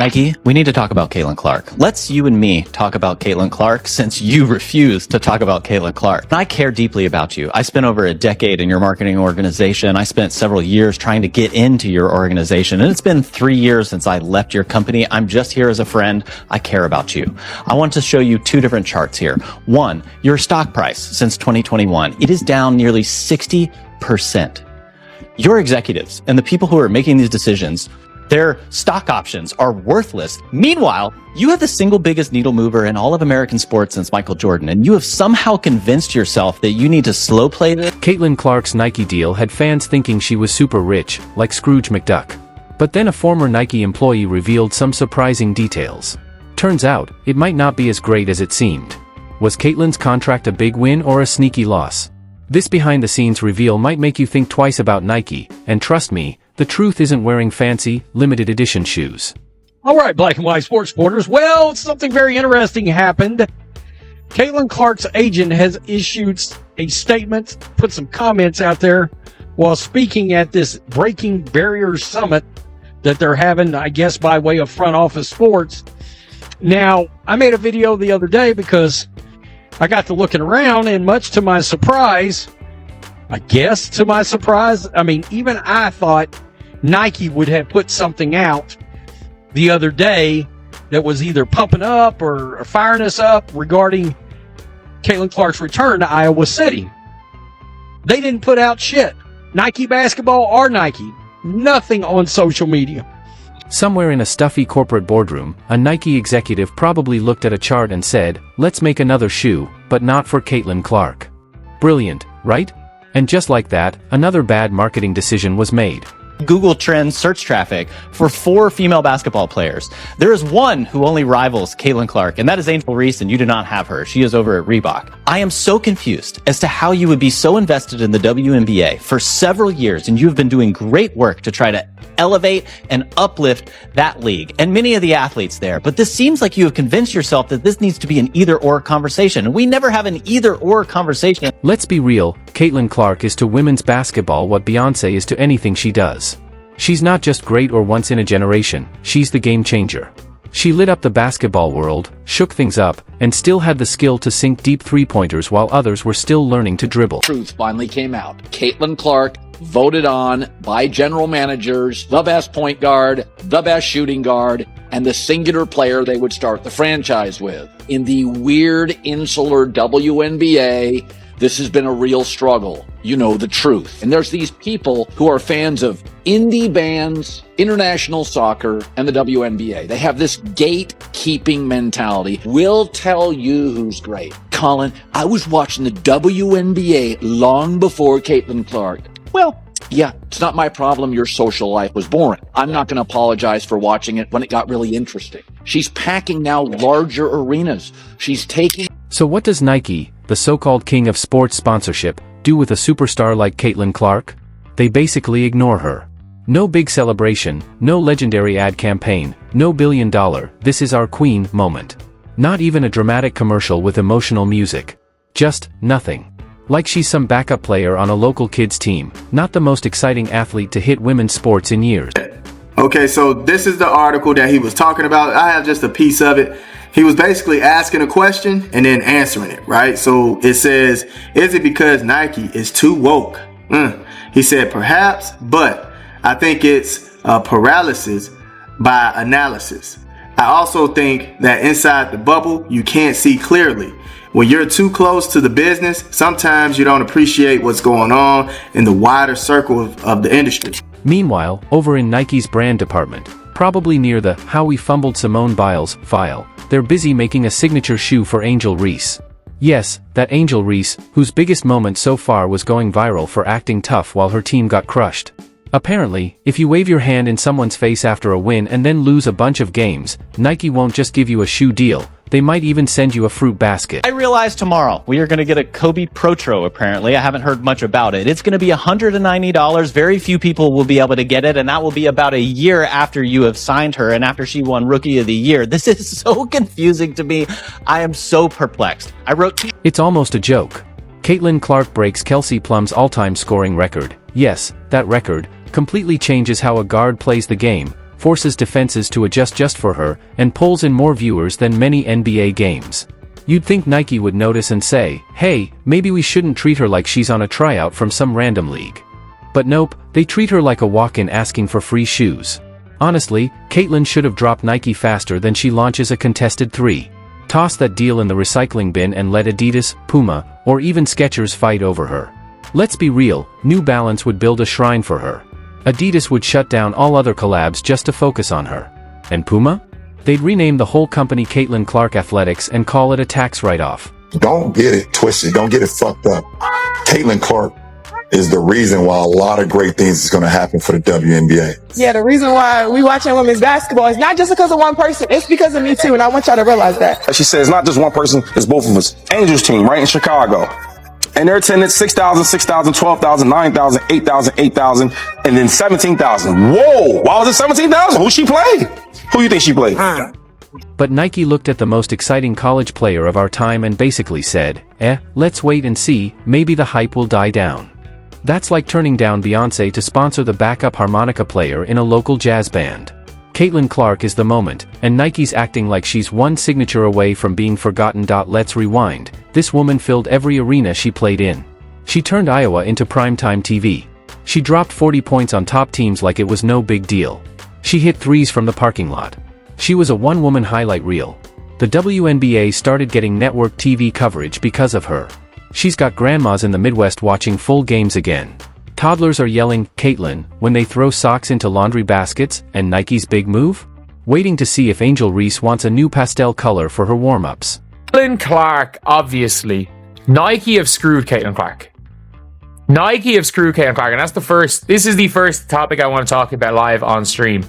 Nike, we need to talk about Caitlin Clark. Let's you and me talk about Caitlin Clark since you refuse to talk about Caitlin Clark. I care deeply about you. I spent over a decade in your marketing organization. I spent several years trying to get into your organization, and it's been 3 years since I left your company. I'm just here as a friend. I care about you. I want to show you two different charts here. One, your stock price since 2021. It is down nearly 60%. Your executives and the people who are making these decisions, their stock options are worthless. Meanwhile, you have the single biggest needle mover in all of American sports since Michael Jordan, and you have somehow convinced yourself that you need to slow play this. Caitlin Clark's Nike deal had fans thinking she was super rich, like Scrooge McDuck. But then a former Nike employee revealed some surprising details. Turns out, it might not be as great as it seemed. Was Caitlin's contract a big win or a sneaky loss? This behind-the-scenes reveal might make you think twice about Nike, and trust me, the truth isn't wearing fancy, limited edition shoes. All right, black and white sports supporters. Well, something very interesting happened. Caitlin Clark's agent has issued a statement, put some comments out there while speaking at this Breaking Barriers Summit that they're having, I guess, by way of Front Office Sports. Now, I made a video the other day because I got to looking around, and much to my surprise, even I thought Nike would have put something out the other day that was either pumping up or firing us up regarding Caitlin Clark's return to Iowa City. They didn't put out shit. Nike basketball or Nike. Nothing on social media. Somewhere in a stuffy corporate boardroom, a Nike executive probably looked at a chart and said, "Let's make another shoe, but not for Caitlin Clark." Brilliant, right? And just like that, another bad marketing decision was made. Google Trends search traffic for 4 female basketball players. There is one who only rivals Caitlin Clark, and that is Angel Reese, and you do not have her. She is over at Reebok. I am so confused as to how you would be so invested in the WNBA for several years, and you have been doing great work to try to elevate and uplift that league and many of the athletes there. But this seems like you have convinced yourself that this needs to be an either-or conversation, and we never have an either-or conversation. Let's be real, Caitlin Clark is to women's basketball what Beyoncé is to anything she does. She's not just great or once in a generation, she's the game changer. She lit up the basketball world, shook things up, and still had the skill to sink deep three-pointers while others were still learning to dribble. Truth finally came out. Caitlin Clark voted on by general managers, the best point guard, the best shooting guard, and the singular player they would start the franchise with. In the weird, insular WNBA, this has been a real struggle. You know the truth. And there's these people who are fans of indie bands, international soccer, and the WNBA. They have this gatekeeping mentality. We'll tell you who's great. Colin, I was watching the WNBA long before Caitlin Clark. Well, yeah, it's not my problem your social life was boring. I'm not going to apologize for watching it when it got really interesting. She's packing now larger arenas. She's taking... So what does Nike, the so-called king of sports sponsorship, do with a superstar like Caitlin Clark? They basically ignore her. No big celebration, no legendary ad campaign, no billion-dollar "this is our queen" moment. Not even a dramatic commercial with emotional music. Just nothing. Like she's some backup player on a local kids team, not the most exciting athlete to hit women's sports in years. Okay, so this is the article that he was talking about. I have just a piece of it. He was basically asking a question and then answering it, right? So it says, is it because Nike is too woke? He said, perhaps, but I think it's paralysis by analysis. I also think that inside the bubble, you can't see clearly. When you're too close to the business, sometimes you don't appreciate what's going on in the wider circle of the industry. Meanwhile, over in Nike's brand department, probably near the "How We Fumbled Simone Biles" file, they're busy making a signature shoe for Angel Reese. Yes, that Angel Reese, whose biggest moment so far was going viral for acting tough while her team got crushed. Apparently, if you wave your hand in someone's face after a win and then lose a bunch of games, Nike won't just give you a shoe deal, they might even send you a fruit basket. I realize tomorrow we are going to get a Kobe Protro, apparently. I haven't heard much about it. It's going to be $190. Very few people will be able to get it, and that will be about a year after you have signed her and after she won Rookie of the Year. This is so confusing to me. I am so perplexed. It's almost a joke. Caitlin Clark breaks Kelsey Plum's all-time scoring record. Yes, that record completely changes how a guard plays the game, forces defenses to adjust just for her, and pulls in more viewers than many NBA games. You'd think Nike would notice and say, hey, maybe we shouldn't treat her like she's on a tryout from some random league. But nope, they treat her like a walk-in asking for free shoes. Honestly, Caitlyn should have dropped Nike faster than she launches a contested 3. Toss that deal in the recycling bin and let Adidas, Puma, or even Skechers fight over her. Let's be real, New Balance would build a shrine for her. Adidas would shut down all other collabs just to focus on her. And Puma? They'd rename the whole company Caitlin Clark Athletics and call it a tax write-off. Don't get it twisted. Don't get it fucked up. Caitlin Clark is the reason why a lot of great things is going to happen for the WNBA. Yeah, the reason why we watching women's basketball is not just because of one person. It's because of me too, and I want y'all to realize that. She said it's not just one person, it's both of us. Angels team, right, in Chicago. And their attendance, 6,000, 6,000, 12,000, 9,000, 8,000, 8,000, and then 17,000. Whoa, why was it 17,000? Who she played? Who you think she played? But Nike looked at the most exciting college player of our time and basically said, let's wait and see, maybe the hype will die down. That's like turning down Beyoncé to sponsor the backup harmonica player in a local jazz band. Caitlin Clark is the moment, and Nike's acting like she's one signature away from being forgotten. Let's rewind. This woman filled every arena she played in. She turned Iowa into primetime TV. She dropped 40 points on top teams like it was no big deal. She hit threes from the parking lot. She was a one-woman highlight reel. The WNBA started getting network TV coverage because of her. She's got grandmas in the Midwest watching full games again. Toddlers are yelling, Caitlin, when they throw socks into laundry baskets, and Nike's big move? Waiting to see if Angel Reese wants a new pastel color for her warm-ups. Caitlin Clark, obviously. Nike have screwed Caitlin Clark. Nike have screwed Caitlin Clark, and this is the first topic I want to talk about live on stream.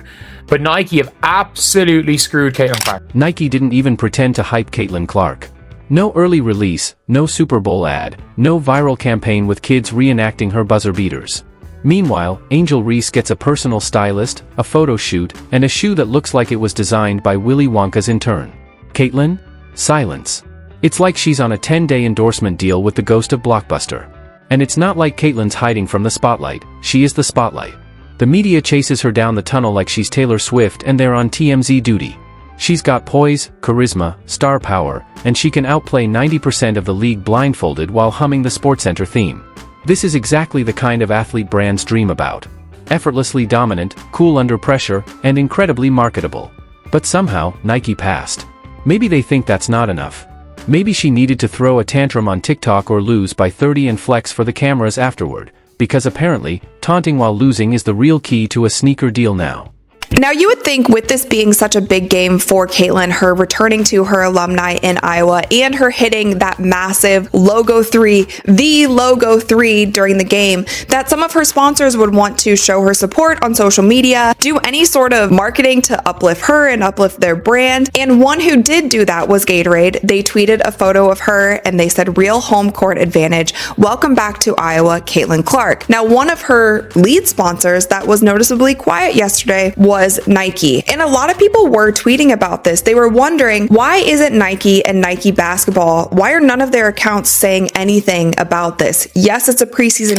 But Nike have absolutely screwed Caitlin Clark. Nike didn't even pretend to hype Caitlin Clark. No early release, no Super Bowl ad, no viral campaign with kids reenacting her buzzer beaters. Meanwhile, Angel Reese gets a personal stylist, a photo shoot, and a shoe that looks like it was designed by Willy Wonka's intern. Caitlin? Silence. It's like she's on a 10-day endorsement deal with the ghost of Blockbuster. And it's not like Caitlin's hiding from the spotlight, she is the spotlight. The media chases her down the tunnel like she's Taylor Swift and they're on TMZ duty. She's got poise, charisma, star power, and she can outplay 90% of the league blindfolded while humming the SportsCenter theme. This is exactly the kind of athlete brands dream about. Effortlessly dominant, cool under pressure, and incredibly marketable. But somehow, Nike passed. Maybe they think that's not enough. Maybe she needed to throw a tantrum on TikTok or lose by 30 and flex for the cameras afterward, because apparently, taunting while losing is the real key to a sneaker deal now. Now, you would think with this being such a big game for Caitlin, her returning to her alumni in Iowa, and her hitting that massive logo 3, the logo 3 during the game, that some of her sponsors would want to show her support on social media, do any sort of marketing to uplift her and uplift their brand. And one who did do that was Gatorade. They tweeted a photo of her and they said, "Real home court advantage. Welcome back to Iowa, Caitlin Clark." Now, one of her lead sponsors that was noticeably quiet yesterday was Nike. And a lot of people were tweeting about this. They were wondering, why isn't Nike and Nike basketball, why are none of their accounts saying anything about this? Yes, it's a preseason